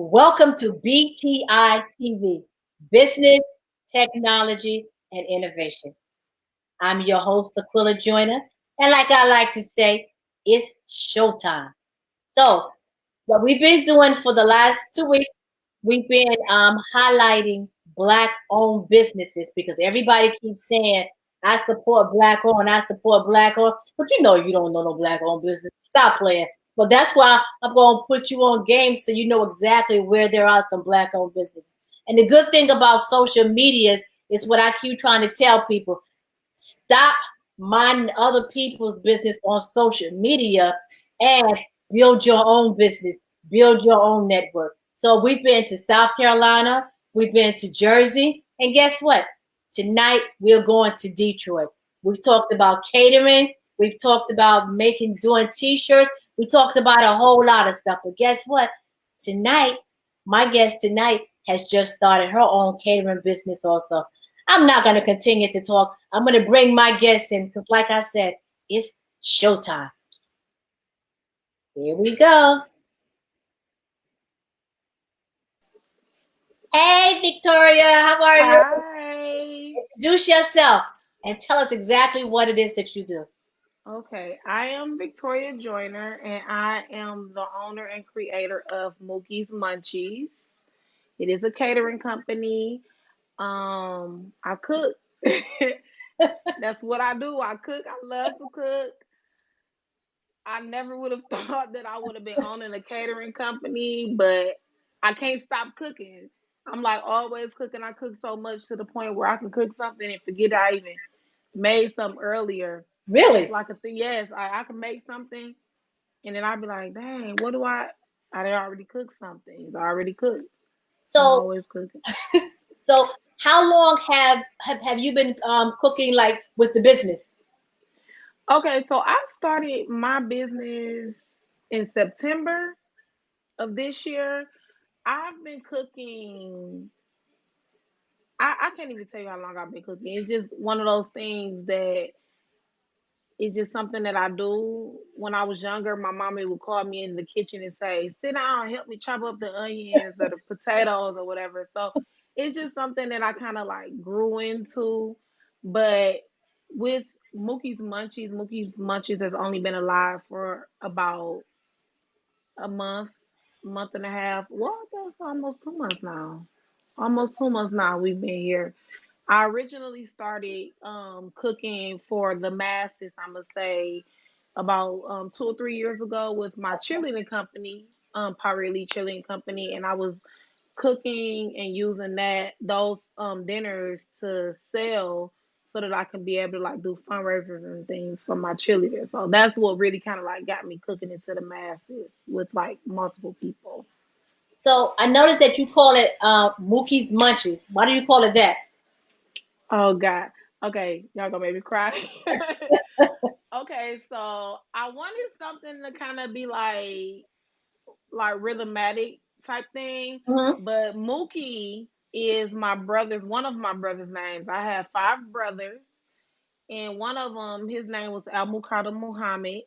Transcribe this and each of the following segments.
Welcome to BTI TV, Business, Technology, and Innovation. I'm your host, Aquila Joyner, and like I like to say, it's showtime. So, what we've been doing for the last 2 weeks, we've been highlighting Black-owned businesses because everybody keeps saying, I support Black-owned, I support Black-owned, but you know you don't know no Black-owned business. Stop playing. But that's why I'm going to put you on game so you know exactly where there are some Black-owned businesses. And the good thing about social media is what I keep trying to tell people. Stop minding other people's business on social media and build your own business, build your own network. So we've been to South Carolina, we've been to Jersey, and guess what? Tonight we're going to Detroit. We've talked about catering, we've talked about doing t-shirts, we talked about a whole lot of stuff. But guess what? Tonight, my guest tonight has just started her own catering business also. I'm not going to continue to talk. I'm going to bring my guests in because, like I said, it's showtime. Here we go. Hey, Victoria, how are you? Hi. Introduce yourself and tell us exactly what it is that you do. Okay, I am Victoria Joyner, and I am the owner and creator of Mookie's Munchies. It is a catering company. I cook. That's what I do. I cook. I love to cook. I never would have thought that I would have been owning a catering company, but I can't stop cooking. I'm like always cooking. I cook so much to the point where I can cook something and forget I even made something earlier. It's Really? like a thing. Yes, I can make something, and then I'd be like, "Dang, what do I? I did already cooked something. It's already cooked. I'm So, always cooking." so how long have you been cooking like with the business? Okay, so I started my business in September of this year. I've been cooking. I can't even tell you how long I've been cooking. It's just one of those things that it's just something that I do. When I was younger, my mommy would call me in the kitchen and say, "Sit down, help me chop up the onions or the potatoes or whatever." So it's just something that I kind of like grew into. But with Mookie's Munchies has only been alive for about a month and a half. Well, I guess almost 2 months now. Almost 2 months now we've been here. I originally started cooking for the masses, I'm gonna say, about 2 or 3 years ago with my cheerleading company, Power Elite Cheerleading Company, and I was cooking and using those dinners to sell so that I can be able to like do fundraisers and things for my cheerleaders. So that's what really kind of like got me cooking into the masses with like multiple people. So I noticed that you call it Mookie's Munchies. Why do you call it that? Oh God. Okay, y'all gonna make me cry. Okay, so I wanted something to kind of be like rhythmatic type thing, Hmm. but Mookie is my brother's one of my brother's names. I have five brothers, and one of them his name was Al Muqadda Muhammad,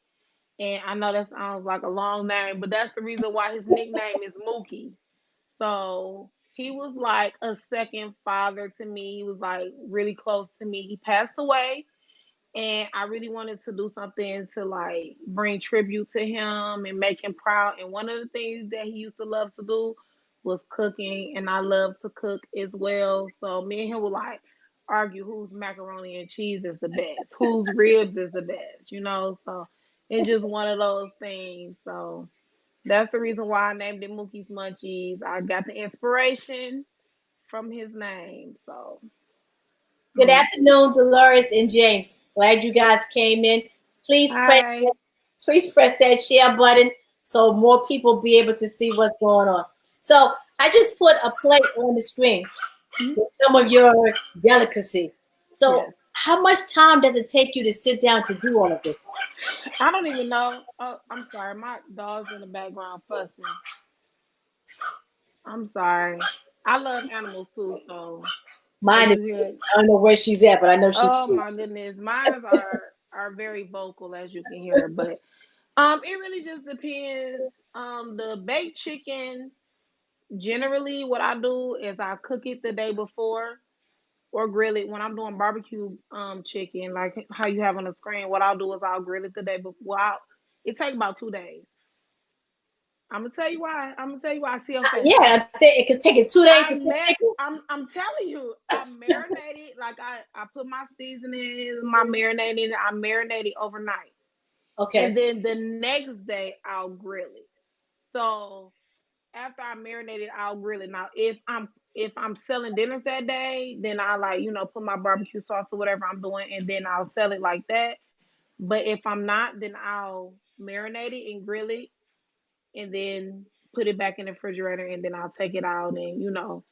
and I know that sounds like a long name, but that's the reason why his nickname is Mookie. So he was like a second father to me. He was like really close to me. He passed away, and I really wanted to do something to like bring tribute to him and make him proud. And one of the things that he used to love to do was cooking, and I love to cook as well. So me and him would like argue whose macaroni and cheese is the best, whose ribs is the best, you know. So it's just one of those things. So that's the reason why I named it Mookie's Munchies. I got the inspiration from his name. So Good Mookie. afternoon, Dolores and James. Glad you guys came in. Please press Hi. please press that share button so more people be able to see what's going on. So I just put a plate on the screen with some of your delicacy. So Yes. how much time does it take you to sit down to do all of this? I don't even know. Oh, I'm sorry. My dog's in the background fussing. I'm sorry. I love animals too, so if Mine is, you hear, I don't know where she's at, but I know she's oh here. my goodness, mine are very vocal as you can hear. But it really just depends. The baked chicken Generally, what I do is I cook it the day before or grill it when I'm doing barbecue chicken, like how you have on the screen. What I'll do is I'll grill it the day before. It takes about 2 days. I'm gonna tell you why. I'm gonna tell you why. I see your face. Yeah, it could take it 2 days to cook chicken. I'm telling you, I marinated like I put my seasoning, my marinating. I marinated overnight, and Okay. then the next day I'll grill it. So after I marinate it, I'll grill it. Now, if I'm selling dinners that day, then I like put my barbecue sauce or whatever I'm doing, and then I'll sell it like that. But if I'm not, then I'll marinate it and grill it, and then put it back in the refrigerator, and then I'll take it out and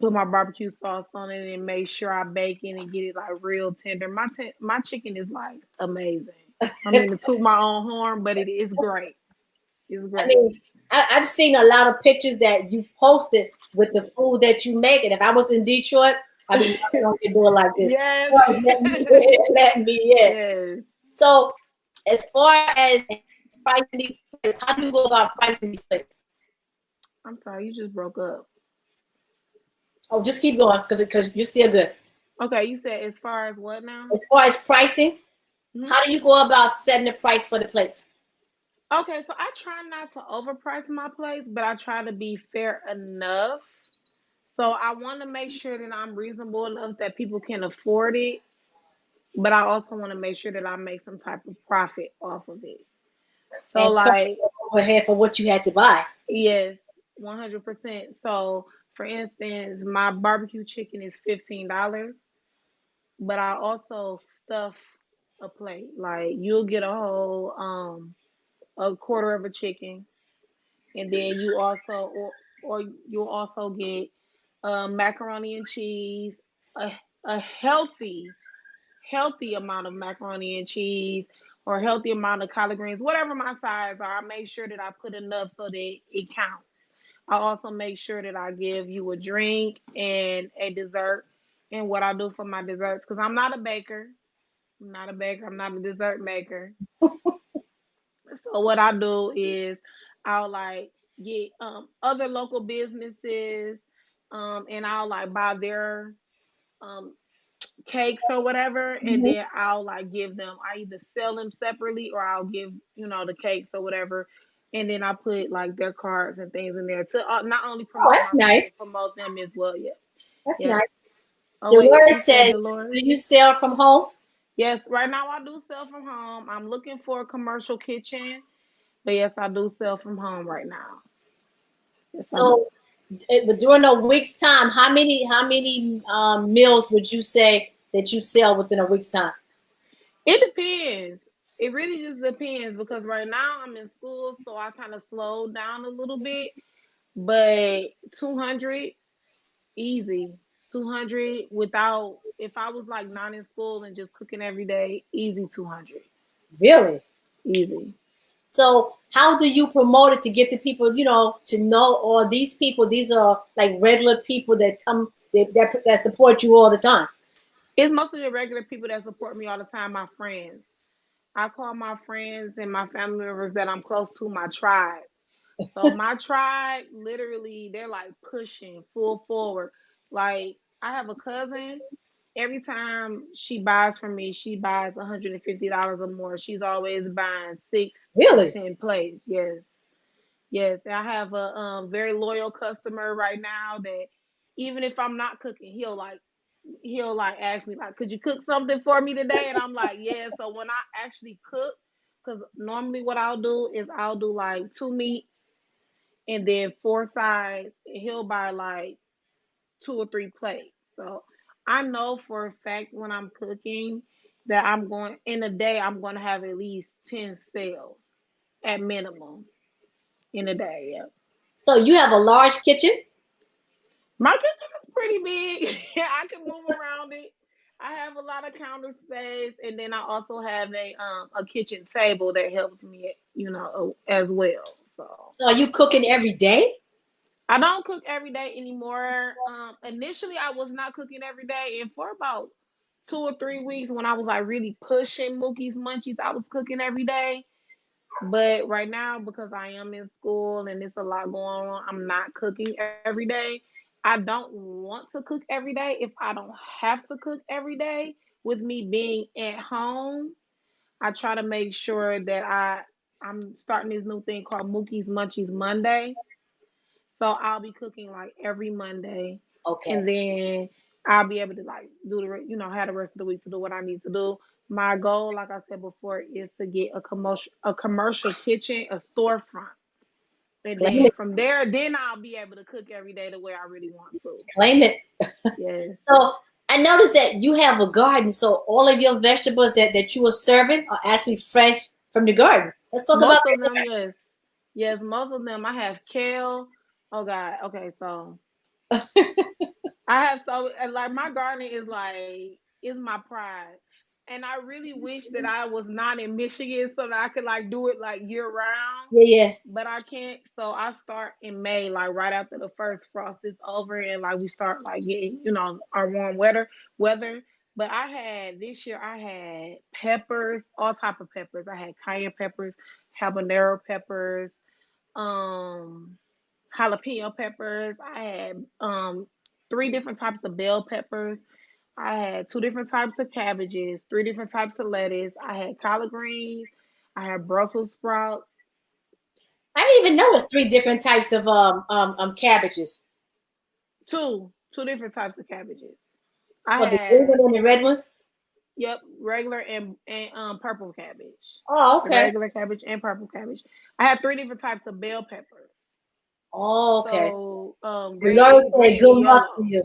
put my barbecue sauce on it and make sure I bake it and get it like real tender. My chicken is like amazing. I mean to toot my own horn, but it is great. It's I great. mean, I've seen a lot of pictures that you posted with the food that you make, and if I was in Detroit, I'd be knocking on your door like this. Yes. "Oh, let me in, let me in." Yes. So, as far as pricing these plates, how do you go about pricing these plates? I'm sorry, you just broke up. Oh, just keep going because you're still good. Okay, you said as far as what now? As far as pricing, Hmm. how do you go about setting the price for the plates? Okay, so I try not to overprice my plates, but I try to be fair enough. So I want to make sure that I'm reasonable enough that people can afford it, but I also want to make sure that I make some type of profit off of it. So And cover like, overhead for what you had to buy. yes, 100%. So for instance, my barbecue chicken is $15, but I also stuff a plate. Like you'll get a quarter of a chicken, and then you also or you'll also get macaroni and cheese, a a healthy amount of macaroni and cheese, or a healthy amount of collard greens, whatever my size are. I make sure that I put enough so that it counts. I also make sure that I give you a drink and a dessert. And what I do for my desserts, because I'm not a baker. I'm not a baker. I'm not a dessert maker. So what I do is I'll like get other local businesses, and I'll like buy their um cakes or whatever, and Mhm. then I'll like give them. I either sell them separately or I'll give the cakes or whatever, and then I put like their cards and things in there to not only Oh, promote that's myself nice. but promote them as well. Yeah, That's yeah. nice. Oh wait, Dolores you said says, "Do Dolores? you sell from home?" Yes, right now I do sell from home. I'm looking for a commercial kitchen, but yes, I do sell from home right now. Yes, I do. So, but during a week's time, how many meals would you say that you sell within a week's time? It depends. It really just depends because right now I'm in school, so I kind of slowed down a little bit. But 200 easy. 200 without, if I was like not in school and just cooking every day, easy 200. Really? Easy. So, how do you promote it to get the people, to know? Or these people, these are like regular people that come that support you all the time. It's mostly the regular people that support me all the time, my friends. I call my friends and my family members that I'm close to my tribe. So my tribe, literally, they're like pushing full forward. Like I have a cousin. Every time she buys from me, she buys $150 or more. She's always buying 6 to Really? 10 plates. Yes, yes. I have a very loyal customer right now that even if I'm not cooking, he'll like ask me like, "Could you cook something for me today?" And I'm like, "Yeah." So when I actually cook, because normally what I'll do is I'll do like two meats and then four sides. And he'll buy like two or three plates. So I know for a fact when I'm cooking that I'm going in a day I'm going to have at least 10 sales at minimum in a day. Yeah. So you have a large kitchen? My kitchen is pretty big. I can move around it. I have a lot of counter space, and then I also have a kitchen table that helps me, as well. So So are you cooking every day? I don't cook every day anymore. Initially, I was not cooking every day, and for about 2 or 3 weeks, when I was like really pushing Mookie's Munchies, I was cooking every day. But right now, because I am in school and there's a lot going on, I'm not cooking every day. I don't want to cook every day if I don't have to cook every day. With me being at home, I try to make sure that I'm starting this new thing called Munchies Monday. So I'll be cooking like every Monday, Okay. and then I'll be able to like do have the rest of the week to do what I need to do. My goal, like I said before, is to get a commercial kitchen, a storefront, and Claim then it. from there, then I'll be able to cook every day the way I really want to. Claim it. Yes, So I noticed that you have a garden. So all of your vegetables that you are serving are actually fresh from the garden. Let's talk about most of them, yes, yes, most of them. I have kale. Oh God, okay, so I have like my garden is my pride. And I really wish that I was not in Michigan so that I could like do it like year round. yeah, yeah. But I can't. So I start in May, like right after the first frost is over and like we start like getting, our warm weather. But I had this year I had peppers, all type of peppers. I had cayenne peppers, habanero peppers, um jalapeno peppers. I had three different types of bell peppers. I had two different types of cabbages, three different types of lettuce. I had collard greens. I had Brussels sprouts. I didn't even know it's three different types of cabbages. Two different types of cabbages. I Well, the green had one and the red one. Yep, regular and purple cabbage. Oh, The okay. regular cabbage and purple cabbage. I had three different types of bell peppers. Oh, okay. So The Lord said, green and "Good luck to yellow. you."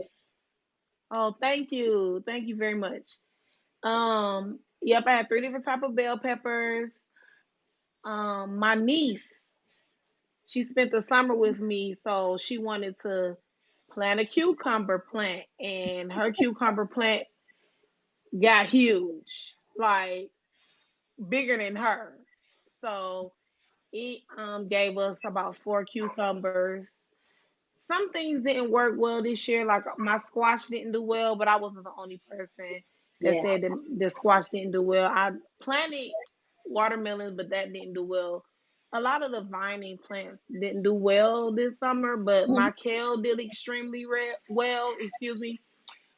Oh, thank you. Thank you very much. Yep, I had three different type of bell peppers. My niece, she spent the summer with me, so she wanted to plant a cucumber plant, and her cucumber plant got huge, like bigger than her. So it gave us about four cucumbers. Some things didn't work well this year. Like my squash didn't do well, but I wasn't the only person that Yeah. said the squash didn't do well. I planted watermelon, but that didn't do well. A lot of the vining plants didn't do well this summer, but Mhm. my kale did extremely well. Excuse me.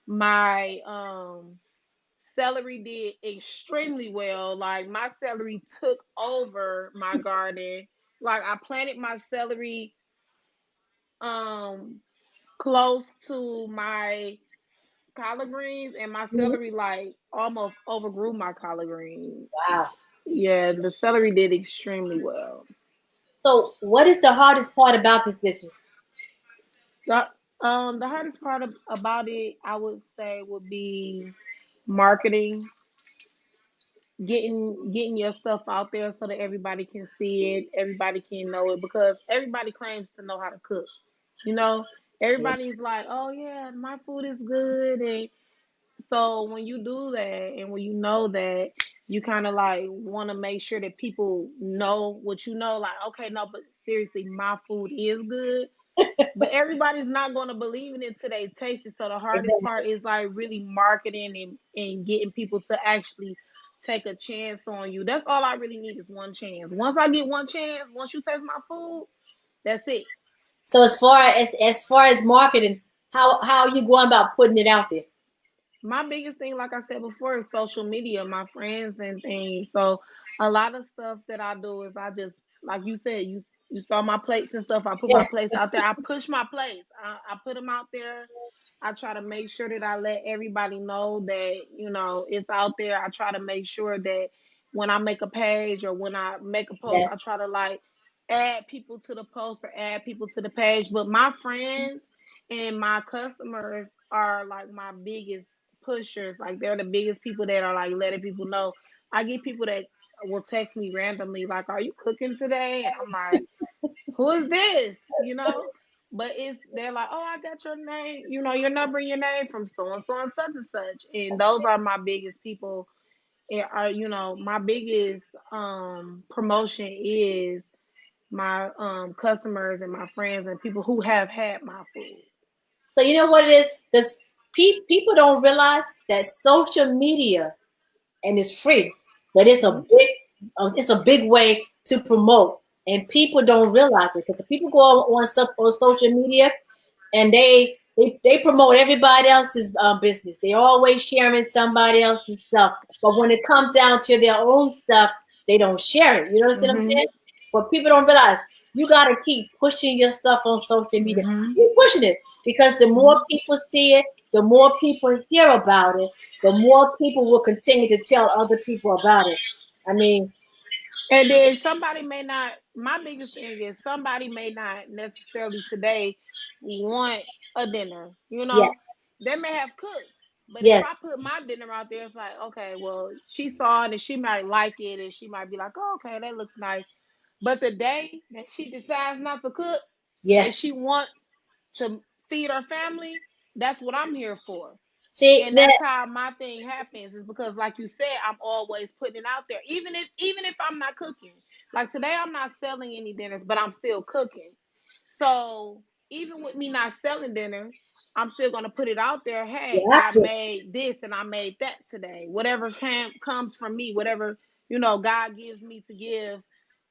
My celery did extremely well. Like my celery took over my garden. Like I planted my celery um close to my collard greens, and my Mhm. celery like almost overgrew my collard greens. Wow. Yeah, the celery did extremely well. So, what is the hardest part about this business? The the hardest part about it, I would say, would be marketing, getting your stuff out there so that everybody can see it, everybody can know it, because everybody claims to know how to cook. You know, Yeah. everybody's like, "Oh yeah, my food is good," and so when you do that and when you know that, you kind of like want to make sure that people know what you know. Like, okay, no, but seriously, my food is good. But everybody's not going to believe in it until they taste it. So the hardest Exactly. part is like really marketing and getting people to actually take a chance on you. That's all I really need is one chance. Once I get one chance, once you taste my food, that's it. So, as far as marketing, how are you going about putting it out there? My biggest thing, like I said before, is social media, my friends and things. So a lot of stuff that I do is I just, like you said, you saw my plates and stuff. I put Yeah. my plates out there. I push my plates. I put them out there. I try to make sure that I let everybody know that it's out there. I try to make sure that when I make a page or when I make a post, Yeah. I try to like add people to the post or add people to the page. But my friends and my customers are like my biggest pushers. Like they're the biggest people that are like letting people know. I get people that will text me randomly like, "Are you cooking today?" And I'm like, "Who is this?" But they're like, "Oh, I got your name, your number and your name from so and such and such." And those are my biggest people. My biggest promotion is my customers and my friends and people who have had my food. So you know what it is? This people don't realize that social media and it's free, but it's a Hmm. big it's a big way to promote, and people don't realize it because the people go on social media and they promote everybody else's business. They always sharing somebody else's stuff, but when it comes down to their own stuff, they don't share it. You know what I'm Mm-hmm. saying? But people don't realize you got to keep pushing your stuff on social media. Mm-hmm. Keep pushing it because the more people see it, the more people hear about it, the more people will continue to tell other people about it. I mean, And then somebody may not, my biggest thing is somebody may not necessarily today want a dinner. You yes, know, they may have cooked, but if yes, I put my dinner out there, it's like, okay, well, she saw it and she might like it and she might be like, oh, okay, that looks nice. But the day that she decides not to cook yeah. and she wants to feed her family, that's what I'm here for. See And that? that's how my thing happens is because like you said, I'm always putting it out there, even if I'm not cooking. Like today I'm not selling any dinners, but I'm still cooking. So even with me not selling dinners, I'm still going to put it out there. Hey, You have I to. made this and I made that today. Whatever comes from me, whatever God gives me to give,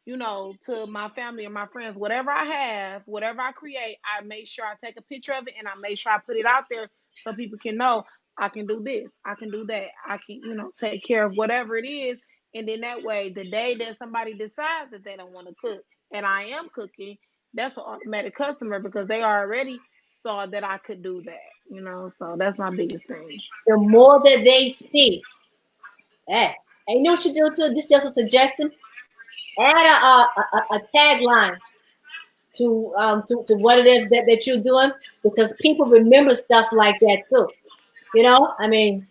to my family and my friends, whatever I have, whatever I create, I make sure I take a picture of it and I make sure I put it out there so people can know I can do this, I can do that, I can, take care of whatever it is. And then that way, the day that somebody decides that they don't want to cook and I am cooking, that's an automatic customer because they already saw that I could do that. So that's my biggest thing. The more that they see, hey, and you know what you do too? This is just a suggestion. Add a tagline to what it is that you're doing because people remember stuff like that too. You know, I mean,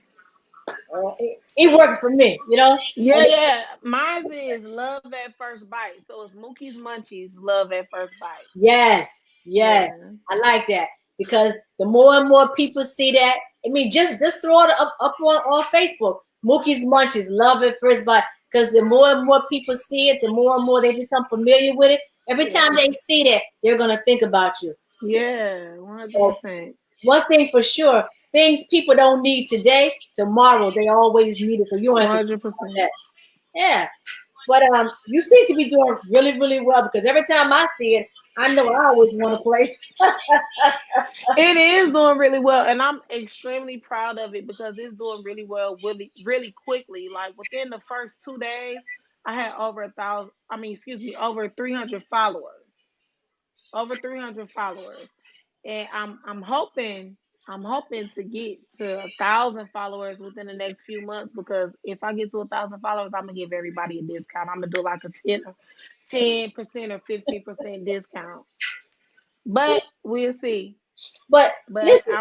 it works for me. You know, Yeah, and yeah. Mine is love at first bite. So it's Mookie's Munchies, love at first bite. yes, yes, Yeah. I like that because the more and more people see that, I mean, just throw it up on Facebook. Mookie's Munchies, love at first bite. Because the more and more people see it, the more and more they become familiar with it. Every time Yeah. they see that, they're gonna think about you. Yeah, So 100%. one thing for sure, things people don't need today, tomorrow they always need it. So you don't have to think about 100%. that. Yeah. But you seem to be doing really, really well because every time I see it, I know I always want to play. It is doing really well, and I'm extremely proud of it because it's doing really well, really, really quickly. Like within the first 2 days, I had over 1,000. I mean, excuse me, over 300 followers. Over 300 followers, and I'm hoping to get to 1,000 followers within the next few months because if I get to 1,000 followers, I'm gonna give everybody a discount. I'm gonna do like a 10% or 15% discount, but we'll see. But But listen,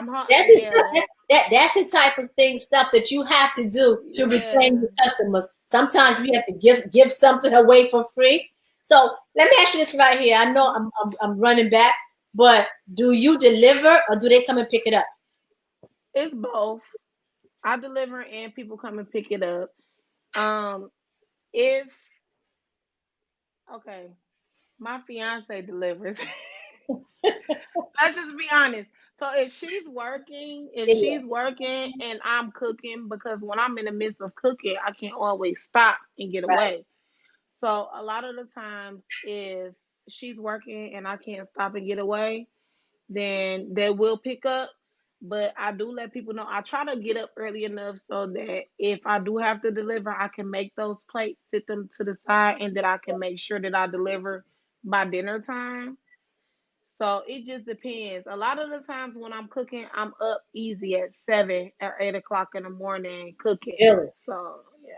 yeah, that's the type of thing stuff that you have to do to retain yeah. your customers. Sometimes we have to give something away for free. So let me ask you this right here. I know I'm running back, but do you deliver or do they come and pick it up? It's both. I deliver and people come and pick it up. Um, if okay, my fiance delivers. Let's just be honest. So if Yeah, she's working and I'm cooking, because when I'm in the midst of cooking, I can't always stop and get right. away. So a lot of the times, if she's working and I can't stop and get away, then they will pick up. But I do let people know. I try to get up early enough so that if I do have to deliver, I can make those plates, sit them to the side, and that I can make sure that I deliver by dinner time. So it just depends. A lot of the times when I'm cooking, I'm up easy at 7 or 8 o'clock in the morning cooking. Really. So yeah,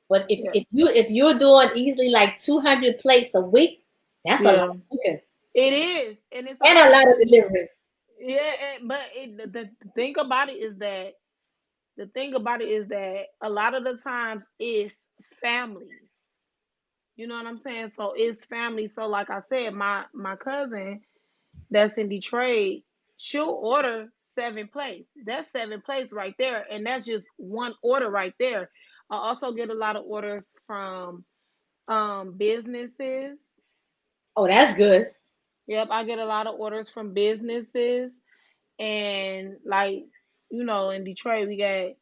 But yeah, if you're doing easily like 200 plates a week, that's a lot yeah. of cooking It is, and it's a and a lot of lot of money. delivery. Yeah, but the thing about it is that a lot of the times it's families. You know what I'm saying? So it's family. So like I said, my cousin that's in Detroit, she'll order 7 plates. That's 7 plates right there. And that's just one order right there. I also get a lot of orders from businesses. Oh, that's good. Yep, I get a lot of orders from businesses and like, in Detroit we got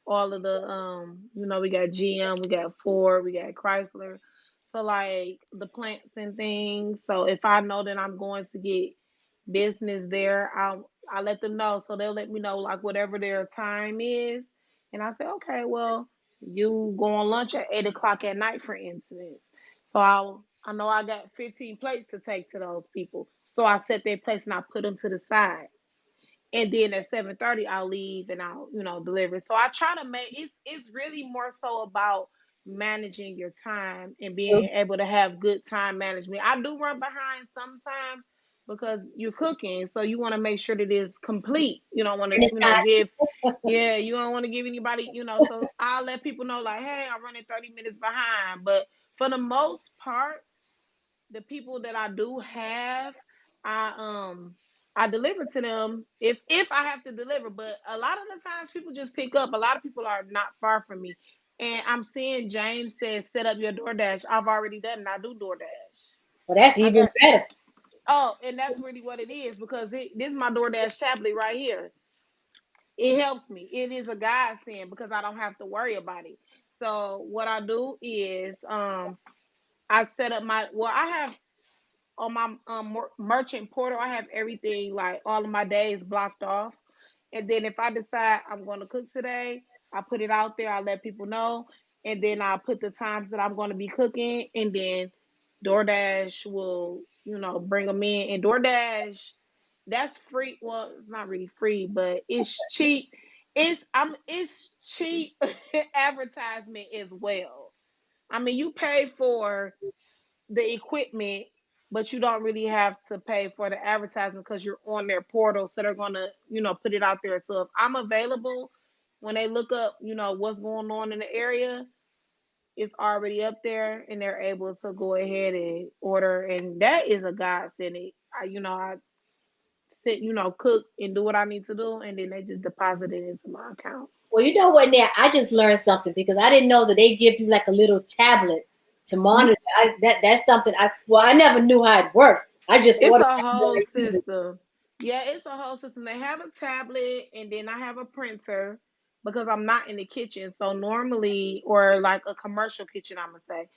all of the we got GM, we got Ford, we got Chrysler. So like the plants and things. So if I know that I'm going to get business there, I let them know. So they'll let me know like whatever their time is. And I say, okay, well, you go on lunch at 8 o'clock at night, for instance. So I know I got 15 plates to take to those people. So I set their place and I put them to the side. And then at 7:30 I'll leave and I'll deliver. So I try to make it's really more so about managing your time and True. being able to have good time management. I do run behind sometimes because you're cooking, so you want to make sure that it's complete. You don't want to And it's not. give, yeah, you don't want to give anybody, so I'll let people know like, hey, I'm running 30 minutes behind. But for the most part, the people that I do have, I deliver to them if I have to deliver. But a lot of the times people just pick up. A lot of people are not far from me. And I'm seeing James says set up your DoorDash. I've already done it. I do DoorDash. Well, that's I even got better. and that's really what it is because this is my DoorDash tablet right here. It helps me. It is a godsend because I don't have to worry about it. So what I do is I set up I have on my merchant portal, I have everything like all of my days blocked off. And then if I decide I'm going to cook today, I put it out there. I let people know, and then I put the times that I'm going to be cooking, and then DoorDash will bring them in. And DoorDash, that's free. Well, it's not really free, but it's cheap. It's cheap advertisement as well. I mean, you pay for the equipment, but you don't really have to pay for the advertisement because you're on their portal. So they're gonna, put it out there. So if I'm available, when they look up, what's going on in the area, it's already up there, and they're able to go ahead and order. And that is a godsend. I sit, cook and do what I need to do, and then they just deposit it into my account. Well, you know what? Now I just learned something because I didn't know that they give you like a little tablet to You, monitor. That's something I never knew how it worked. I just it's ordered a it and whole use it. system. Yeah, it's a whole system. They have a tablet and then I have a printer because I'm not in the kitchen. So normally, or like a commercial kitchen, I'm gonna say,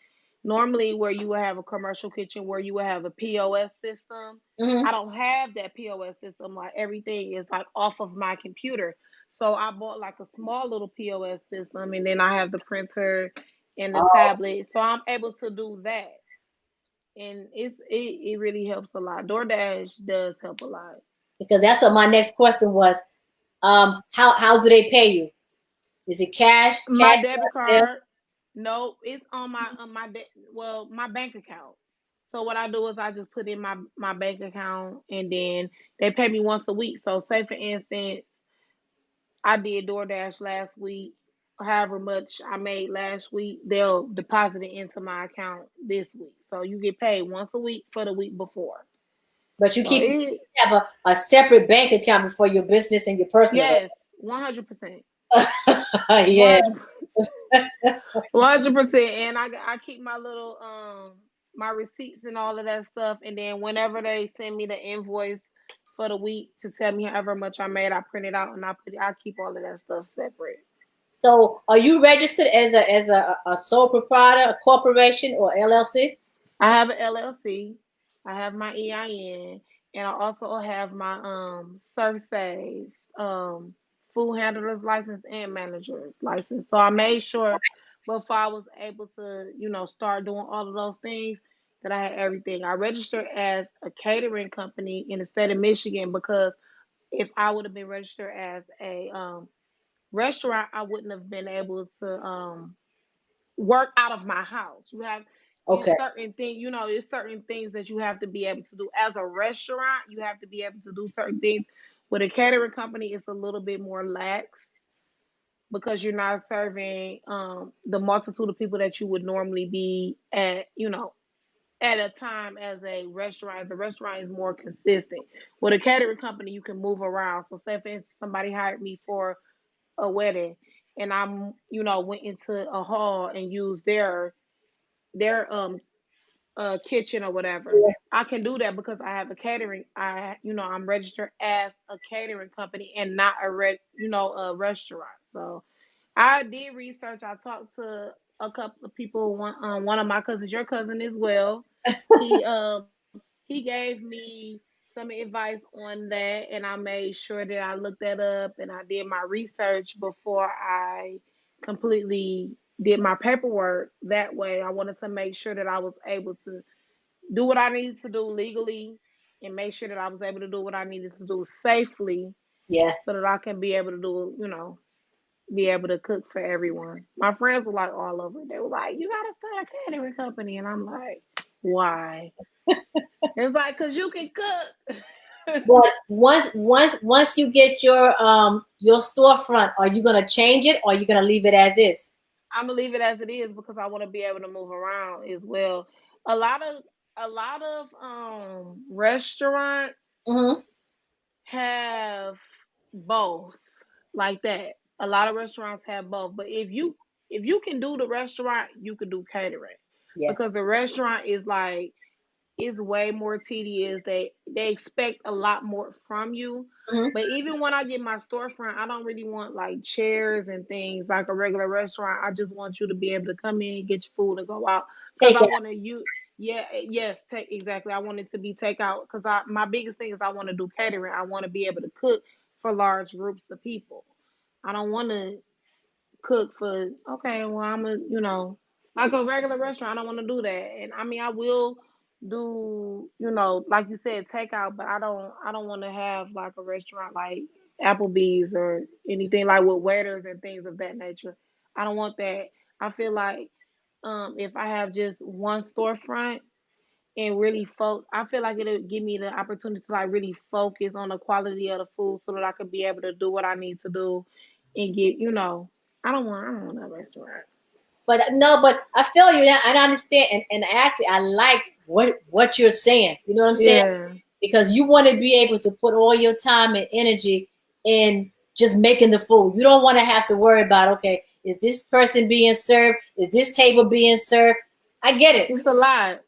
normally where you would have a commercial kitchen where you would have a POS system. I Hmm. don't have that POS system. Like everything is like off of my computer. So I bought like a small little POS system and then I have the printer and the Oh, tablet. So I'm able to do that, and it really helps a lot. DoorDash does help a lot. because that's what my next question was. How do they pay you? Is it cash? My Cash? debit Bill? card, no, it's my bank account. So what I do is I just put in my bank account, and then they pay me once a week. So say for instance, I did DoorDash last week. However much I made last week, they'll deposit it into my account this week. So you get paid once a week for the week before. But you So keep you have a separate bank account for your business and your personal, yes, 100%. right? One Yeah. hundred 100%. And I keep my little my receipts and all of that stuff. And then whenever they send me the invoice for the week to tell me however much I made, I print it out and I keep all of that stuff separate. So, are you registered as a sole proprietor, a corporation, or LLC? I have an LLC. I have my EIN, and I also have my ServSafe, food handlers license and manager's license. So I made sure before I was able to, start doing all of those things that I had everything. I registered as a catering company in the state of Michigan because if I would have been registered as a restaurant, I wouldn't have been able to work out of my house. Okay. It's certain things that you have to be able to do as a restaurant. You have to be able to do certain things. With a catering company, it's a little bit more lax because you're not serving the multitude of people that you would normally be at a time as a restaurant. The restaurant is more consistent. With a catering company, you can move around. So say for instance, somebody hired me for a wedding and went into a hall and used their kitchen or whatever. I can do that because I have a catering. I'm registered as a catering company and not a restaurant. So I did research. I talked to a couple of people. One of my cousins, your cousin as well. He gave me some advice on that, and I made sure that I looked that up and I did my research before I completely did my paperwork. That way, I wanted to make sure that I was able to do what I needed to do legally and make sure that I was able to do what I needed to do safely Yeah. so that I can be able to do, be able to cook for everyone. My friends were like all over. They were like, "You gotta start a catering company," and I'm like, "Why?" It's like, "Cause you can cook." But once you get your storefront, are you gonna change it or are you gonna leave it as is? I'm gonna leave it as it is because I want to be able to move around as well. A lot of restaurants Mm-hmm. have both like that. A lot of restaurants have both, but if you can do the restaurant, you can do catering Yeah. because the restaurant is like it's way more tedious. They expect a lot more from you. Mm-hmm. But even when I get my storefront, I don't really want like chairs and things like a regular restaurant. I just want you to be able to come in, get your food, and go out. Cause Take I it. want to you, yeah, yes, take exactly. I want it to be takeout. Cause my biggest thing is I want to do catering. I want to be able to cook for large groups of people. I don't want to cook for okay, well I'm a like a regular restaurant. I don't want to do that. And I mean I will do, like you said, takeout, but I don't want to have like a restaurant like Applebee's or anything like with waiters and things of that nature. I don't want that. I feel like if I have just one storefront and really I feel like it'll give me the opportunity to like really focus on the quality of the food so that I could be able to do what I need to do and get, I don't want a restaurant. But no, but I feel you now, and I understand, and actually, I like what you're saying. You know what I'm saying? Yeah. Because you want to be able to put all your time and energy in just making the food. You don't want to have to worry about, okay, is this person being served? Is this table being served? I get it. It's a lot.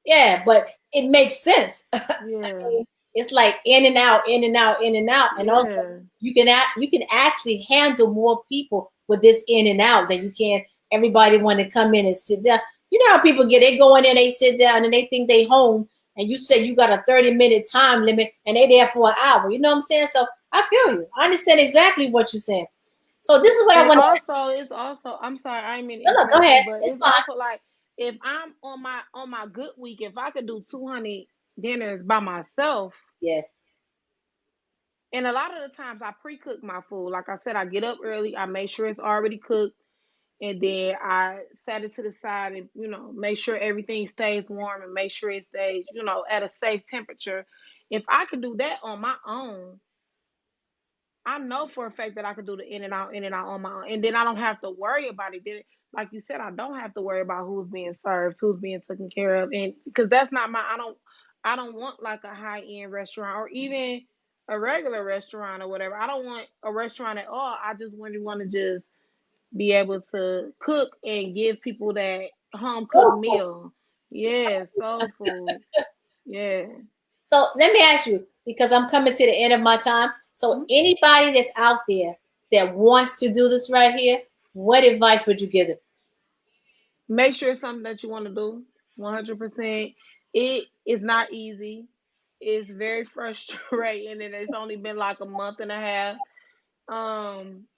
Yeah, but it makes sense. Yeah. It's like in and out, in and out, in and out, and also Yeah. you can actually handle more people with this in and out than you can everybody want to come in and sit down. You know how people get, they go in and they sit down and they think they home, and you say you got a 30-minute time limit and they there for an hour. You know what I'm saying? So I feel you. I understand exactly what you're saying. So this is what I And want to. also it's also I'm sorry, I didn't mean to No, no, go interrupt you, ahead. but It's it's fine. also like if I'm on my good week, if I could do 200 dinners by myself, Yeah, and a lot of the times I pre-cook my food. Like I said, I get up early, I make sure it's already cooked, and then I set it to the side and make sure everything stays warm and make sure it stays at a safe temperature. If I could do that on my own, I know for a fact that I could do the in and out on my own, and then I don't have to worry about it. Then, like you said, I don't have to worry about who's being served, who's being taken care of, and because that's not my. I don't want like a high end restaurant or even a regular restaurant or whatever. I don't want a restaurant at all. I just really want to just be able to cook and give people that home cooked so cool. meal. Yeah, soul food. Yeah. So let me ask you, because I'm coming to the end of my time. So Mhm. anybody that's out there that wants to do this right here, what advice would you give them? Make sure it's something that you want to do. 100%. It is not easy. It's very frustrating, and it's only been like a month and a half.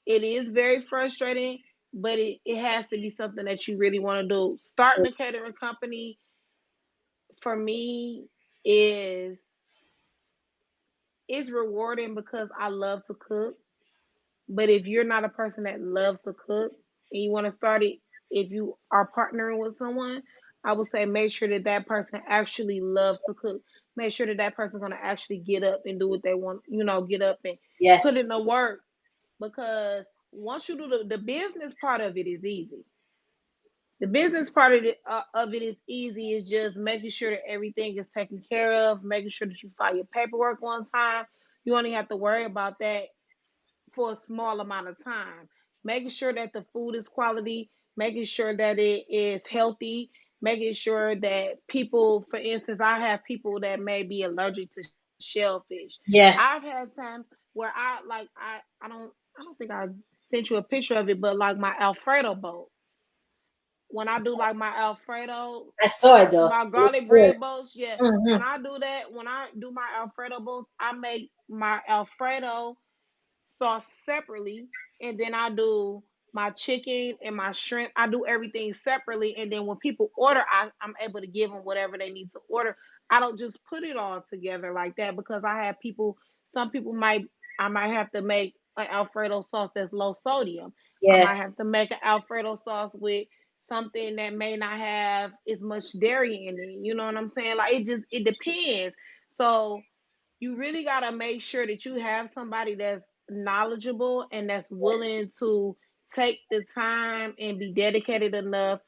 It is very frustrating, but it has to be something that you really want to do. Starting a catering company for me is is rewarding because I love to cook. But if you're not a person that loves to cook and you want to start it, if you are partnering with someone, I would say make sure that that person actually loves to cook. Make sure that that person's going to actually get up and do what they want, get up and Yeah, put in the work. Because once you do the business part of it is easy. The business part of it is easy. It's just making sure that everything is taken care of, making sure that you file your paperwork on time. You only have to worry about that for a small amount of time. Making sure that the food is quality, making sure that it is healthy, making sure that people, for instance, I have people that may be allergic to shellfish. yeah. I've had times where I don't think I've sent you a picture of it, but like my Alfredo bowl. When I do like my Alfredo, I saw it though. my It's garlic good. bread bowls, yeah. Mm-hmm. When I do that, when I do my Alfredo bowls, I make my Alfredo sauce separately, and then I do my chicken and my shrimp. I do everything separately, and then when people order, I'm able to give them whatever they need to order. I don't just put it all together like that because I have people. Some people I might have to make an Alfredo sauce that's low sodium. I Yeah. might have to make an Alfredo sauce with something that may not have as much dairy in it. You know what I'm saying? Like it depends. So you really got to make sure that you have somebody that's knowledgeable and that's willing to take the time and be dedicated enough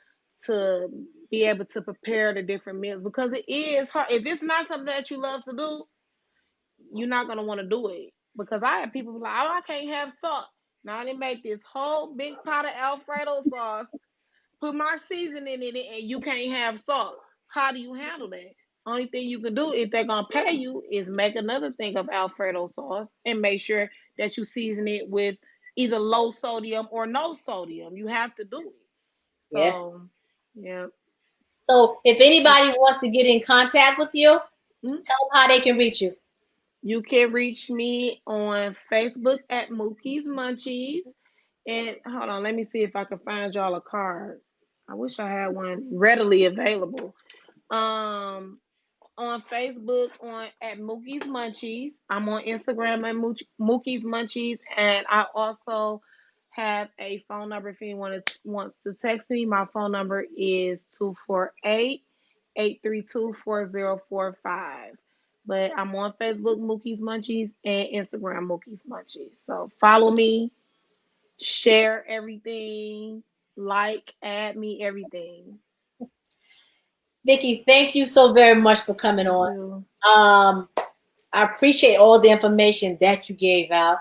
to be able to prepare the different meals because it is hard. If it's not something that you love to do, you're not going to want to do it. Because I have people like, oh, I can't have salt. Now they make this whole big pot of Alfredo sauce, put my seasoning in it, and you can't have salt. How do you handle that? Only thing you can do if they're gonna pay you is make another thing of Alfredo sauce and make sure that you season it with either low sodium or no sodium. You have to do it. Yeah. So, yeah. So if anybody wants to get in contact with you, Mm-hmm. tell them how they can reach you. You can reach me on Facebook at Mookie's Munchies. And hold on, let me see if I can find y'all a card. I wish I had one readily available. Um, on Facebook on at Mookie's Munchies. I'm on Instagram at Mookie's Munchies, and I also have a phone number if anyone wants to text me. My phone number is 248-832-4045. But I'm on Facebook Mookie's Munchies and Instagram Mookie's Munchies. So follow me, share everything, like, add me, everything. Vicki, thank you so very much for coming Thank on. you. I appreciate all the information that you gave out.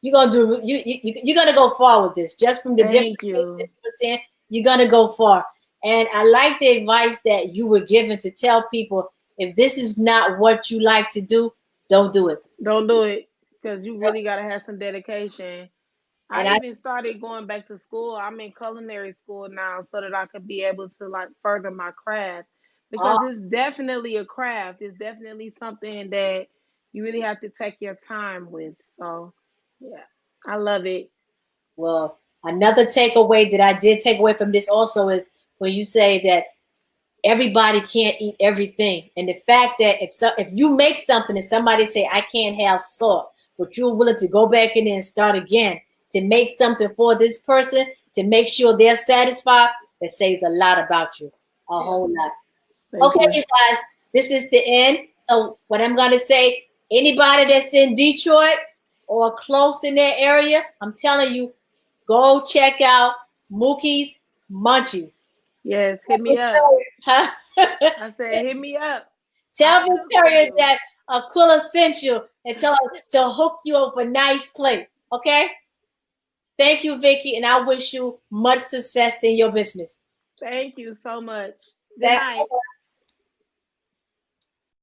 You're gonna do you're gonna go far with this. Just from the different Thank things that you. you were saying, you're gonna go far. And I like the advice that you were given to tell people if this is not what you like to do, don't do it. Don't do it because you really got to have some dedication. And I I even started going back to school. I'm in culinary school now so that I could be able to like further my craft oh because it's definitely a craft. It's definitely something that you really have to take your time with. So, yeah, I love it. well, another takeaway that I did take away from this also is when you say that everybody can't eat everything, and the fact that if you make something and somebody say I can't have salt, but you're willing to go back in there and start again to make something for this person to make sure they're satisfied, that says a lot about you, a Yeah, whole lot. thank Okay, you. you guys, this is the end. So what I'm going to say, anybody that's in Detroit or close in that area, I'm telling you, go check out Mookie's Munchies. Yes, hit me up. Huh? I said, hit me up. Tell I'll cook for Victoria you. that Aquila sent you and tell her to hook you up a nice plate. Okay? Thank you, Vicky, and I wish you much success in your business. Thank you so much. Good That night.